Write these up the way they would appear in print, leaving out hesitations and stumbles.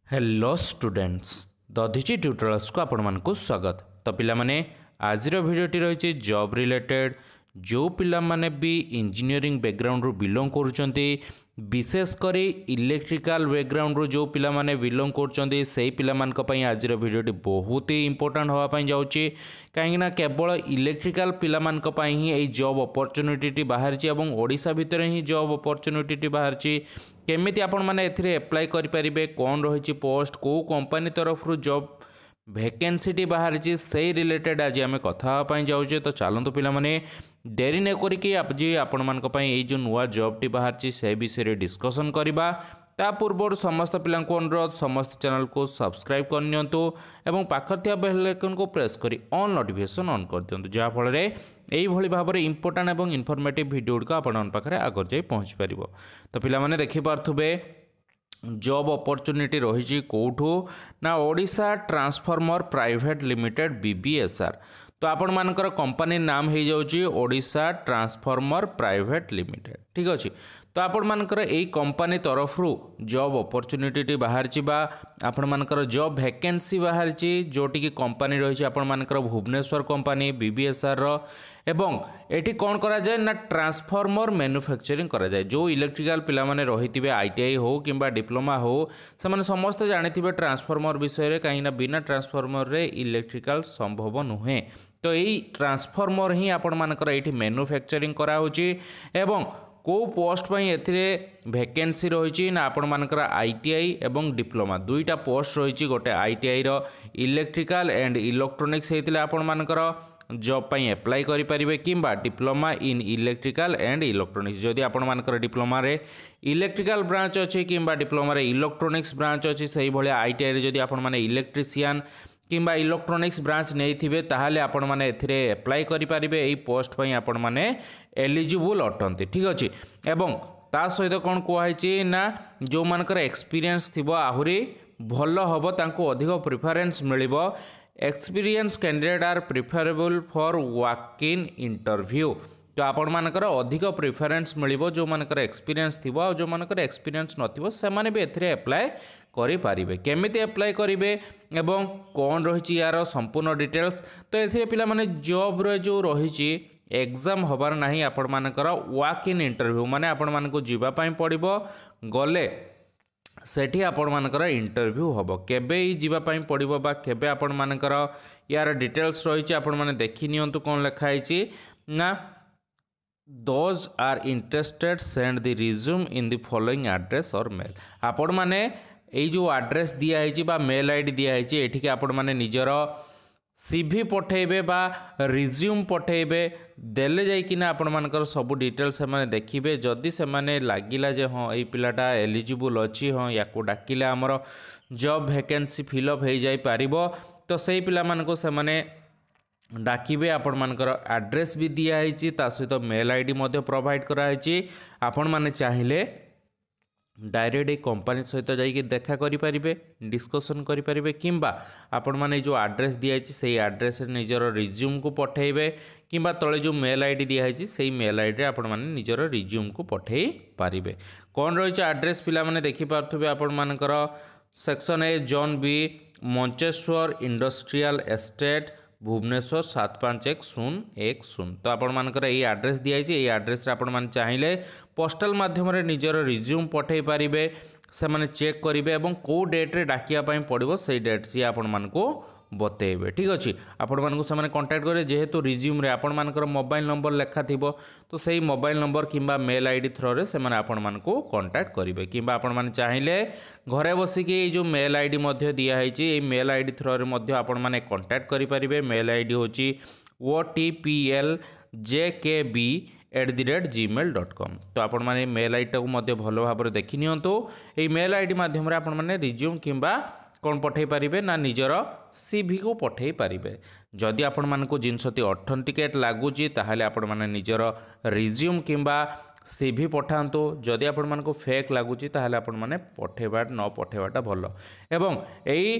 Hello students Dadhichi tutorials को आपण मानकु स्वागत। तो पिला माने आज भिडियोटी रही जॉब रिलेटेड जो पिला माने भी इंजीनियरिंग बैकग्राउंड रू बिलोंग करुचंती विशेषकर इलेक्ट्रिकल बैकग्राउंड रू जो पिला माने बिलोंग करुचंती सेही पिला मानक पई आज भिडियोटी बहुत ही इंपोर्टेंट होवा पई जाउची काहेकि केवल इलेक्ट्रिकल पिला मानक पई ही एई जॉब अपॉर्चुनिटी बाहर ची एवं ओडिशा भितर ही जॉब अपॉर्चुनिटी बाहर ची केमिति आपण माने एथिरे अप्लाई करि परिबे कोन रहिछि पोस्ट को कंपनी तरफ रु जॉब वैकेंसी बाहर से रिलेटेड आज आम कथा जाऊे। तो चलतु पिला माने डेरी न करिकी आज आपण मान जो नुआ जॉब टी बाहर से विषय डिस्कसन करवा ता पूर्व समस्त पिला अनुरोध समस्त चैनल को सब्सक्राइब करनियंतु एवं पाखर थिया बेल आइकन को प्रेस करी ऑन नोटिफिकेशन ऑन कर दियंतु जहाँ फल यही भाव में इंपोर्टेंट एवं इनफॉर्मेटिव वीडियो गुड़िक आपण पाखे आगर जाई पहुँच पार। तो पिला माने देखि पार्थुबे जॉब अपॉर्चुनिटी रही कौठू ना ओडिशा ट्रांसफॉर्मर प्राइवेट लिमिटेड बीबीएसआर। तो आपण मानकर कंपनी नाम हो जाउची ओडिशा ट्रांसफॉर्मर प्राइवेट लिमिटेड ठीक अच्छे। तो आपण मानकर एई कंपनी तरफ जॉब अपॉर्चुनिटी बाहर आपण मानकर जॉब वैकेंसी बाहर जोटि की कंपनी रही आपण मानकर भुवनेश्वर कंपनी बीबीएसआर रो एवं एटी कौन करा जाए ना ट्रांसफॉर्मर मैन्युफैक्चरिंग करा जाए जो इलेक्ट्रिकल पिला माने रही आईटीआई हो किंबा डिप्लोमा हो से समस्त जानी ट्रांसफॉर्मर विषय रे कहीं बिना ट्रांसफॉर्मर रे इलेक्ट्रिकल संभव नुहे। तो यही ट्रांसफॉर्मर ही आपण मानकर एटी मैन्युफैक्चरिंग करा होची एवं को पोस्ट पई एथिरे वैकेंसी रही ना आपण मानकर आईटीआई एवं डिप्लोमा दुईटा पोस्ट रही गोटे आईटीआई रो इलेक्ट्रिकल एंड इलेक्ट्रोनिक्स हेतिले आपण मानकर जॉब पई अप्लाई करि परिबे किंबा diploma in electrical and electronics जदि आपण मानकर डिप्लोमा रे इलेक्ट्रिकल ब्रांच अछि किंबा डिप्लोमा रे इलेक्ट्रोनिक्स ब्रांच अछि सही भले आईटीआई रे जदि आपण माने इलेक्ट्रिशियन किंबा इलेक्ट्रोनिक्स ब्रांच नहीं थिबे ताहाले आपण माने एथिरे अप्लाई करि परिबे एई पोस्ट पई आपण माने एलिजिबल अटंती ठीक अछि। एवं ता सहित कोन कोहाइछि ना जो मानकर एक्सपीरियंस थिबो आहुरी भलो हबो तांको अधिक प्रेफरेंस मिलिबो experience candidate are preferable for walk in interview. तो आपण मानकर अधिक प्रिफरेंस मिलिबो जो मानकर एक्सपीरियंस थिबो आ जो मानकर एक्सपीरियंस नथिबो से माने भी एथिरे अप्लाई करि पारिबे केमिति अप्लाई करिवे एवं कोन रहिछि यार संपूर्ण डिटेल्स। तो एथिरे पिला माने जॉब रे जो रहिछि एग्जाम होबार नाही आपण मानकर वॉक इन इंटरव्यू माने आपण मानको जीवा पई पड़िबो गले सेठी आपण मानकर इंटरव्यू हबो केबे ही जीवा पई पड़िबो बा केबे आपण मानकर यार डिटेल्स रहिछि आपण माने देखि नियंतु कोन लिखा आइछि ना those are interested send the resume in the following address or mail। आपण माने एई जो एड्रेस दिया है बा मेल आईडी दिया है एठी के आपण माने निजर सीवी पठेबे बा रिज्यूम पठेबे देले जाई कि ना आपण मानकर सब डिटेल्स से माने देखिबे जदि से माने लागिला जे हां एई पिलाटा एलिजिबल अछि हां याको डाकिले हमर जॉब वैकेंसी फिल अप हो जाई पारिबो तो सेही पिला मानको से माने डाकिबे आपण मानकर एड्रेस भी दिया है ता सहित मेल आईडी मध्य प्रोवाइड करा है आपण माने चाहिले डायरेक्ट एक कंपनी सहित जाइए देखा करें डिस्कसन करें किंबा आपण माने जो एड्रेस दिखाई से एड्रेस निजर रिज्यूम को पठेबे किंबा तले जो मेल आईडी दिखाई से मेल आईडी आपण माने निजर रिज्यूम को पठे पारिबे। कौन रही एड्रेस पिला माने देखि पार्थबे आपण मानकर section A zone B Mancheswar industrial estate Bhubaneswar 751010। तो आपण मानकर ये एड्रेस दिखाई ये एड्रेस आपण माने चाहिए पोस्टल माध्यम निजर रिज्यूम पठे पारिबे से माने चेक करेंगे और कौ डेट्रे डाकिया पड़ो से डेट सी आपण मानको बतेबे ठीक अच्छे। आपण मानको से माने कांटेक्ट करे जेहेतु रिज्यूम रे आपण मानकर मोबाइल नंबर लेखा थिबो तो सही मोबाइल नंबर किंबा मेल आईडी थ्रो रे से माने आपण मानको कांटेक्ट करेंगे किंबा आपण माने चाहिए घरे बसिकी जो मेल आईडी मध्य दिया है मेल आईडी थ्रो रे मध्य आपण माने कांटेक्ट करि परिबे। मेल आईडी होची otpljkb@gmail.com। तो आपण माने मेल आईडी को मध्य भलो भाबरे देखि नियंतो एई मेल आईडी माध्यम रे आपण माने रिज्यूम किंबा कौन पठे पारिबे ना निजर सीवी को पठे पारिबे। जदि आपण मानको जिनसती ऑथेंटिकेट लागुची ताहाले आपण माने निजर रिज्यूम किंबा सीवी पठांतो जदि आपण मानको फेक लागुची ताहाले आपण माने पठेबा न पठेबाटा भलो। एवं एई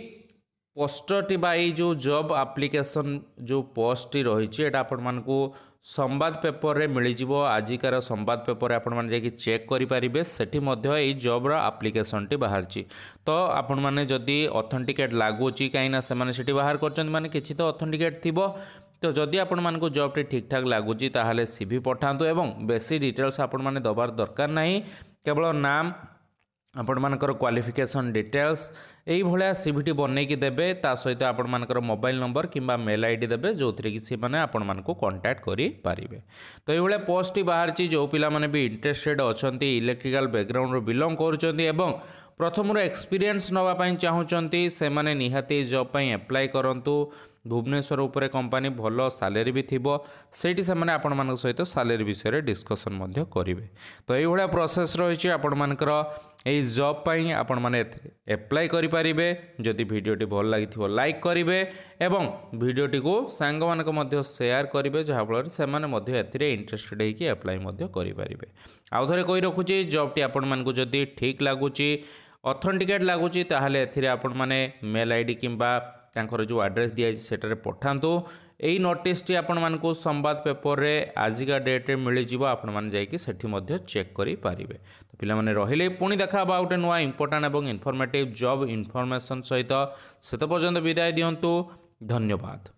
पोस्टटी बा जो जॉब एप्लिकेशन जो पोस्ट रही है आपण मानको संवाद पेपर रे मिलिजिवो आजिकार संवाद पेपर आपण माने जाकि चेक करि परिबे सेठी मध्य एई जॉब रा एप्लिकेशन टी बाहरची तो आपण माने जदी ऑथेंटिकेट लागुची काइना से माने सेठी बाहर करचन माने किछि तो ऑथेंटिकेट थिबो तो जदि आपण मानक जॉब टी ठीक ठाक लगुच ताहले सीवी पठातु एवं बेसी डिटेल्स आपण माने दबार दरकार नहीं केवल नाम आपण मानकर क्वालिफिकेशन डिटेल्स यही भाया सीवीटी बनईकी देबे ता सहित आपण मानकर मोबाइल नंबर किंबा मेल आईडी देबे जो थी कि माने आपण मानक कांटेक्ट करि पारिबे तो ये भाया पोस्ट टी बाहर जो पिला माने भी इंटरेस्टेड अछंती इलेक्ट्रिकल बैकग्राउंड रो बिलोंग करूचंती एवं प्रथम एक्सपीरियंस नवा पई चाहूचंती से माने निहाती जॉब पई अप्लाई करंतु भुवनेश्वर उपरे कंपनी भल सालेरी भी थिबो सेठी से माने आपण मानक सहित सालेरी विषय रे डिस्कशन मध्य करिवे तो एई भलिया प्रोसेस रहिछि आपण मानकर एई जॉब पई आपण माने अप्लाई करि परिबे जदि वीडियोटी भल लागिथिबो लाइक करिवे एवं वीडियोटी को सांग मानक मध्य शेयर करिवे जहा फल से माने मध्य एथिरे इंटरेस्टेड हेकि अप्लाई मध्य करि परिबे आउ थरे कहि रखुछि जॉब टी आपण मानक जदि ठीक लागुछि ऑथेंटिकेट लागुछि ताहाले एथिरे आपण माने मेल आईडी किंबा तांकर जो एड्रेस दिया सेटारे पठांतु एई नोटिस टी आपण मानकु संवाद पेपर रे आजिका डेट रे मिलि जिवो आपण मान जाई कि सेठी मध्य चेक करि पारिबे तो पिला माने रहिले पुणी देखा बा उटे नुवा इंपोर्टेंट एवं इन्फॉर्मेटिव जॉब इन्फॉर्मेशन सहित सेत पर्यंत विदाय दियंतु धन्यवाद।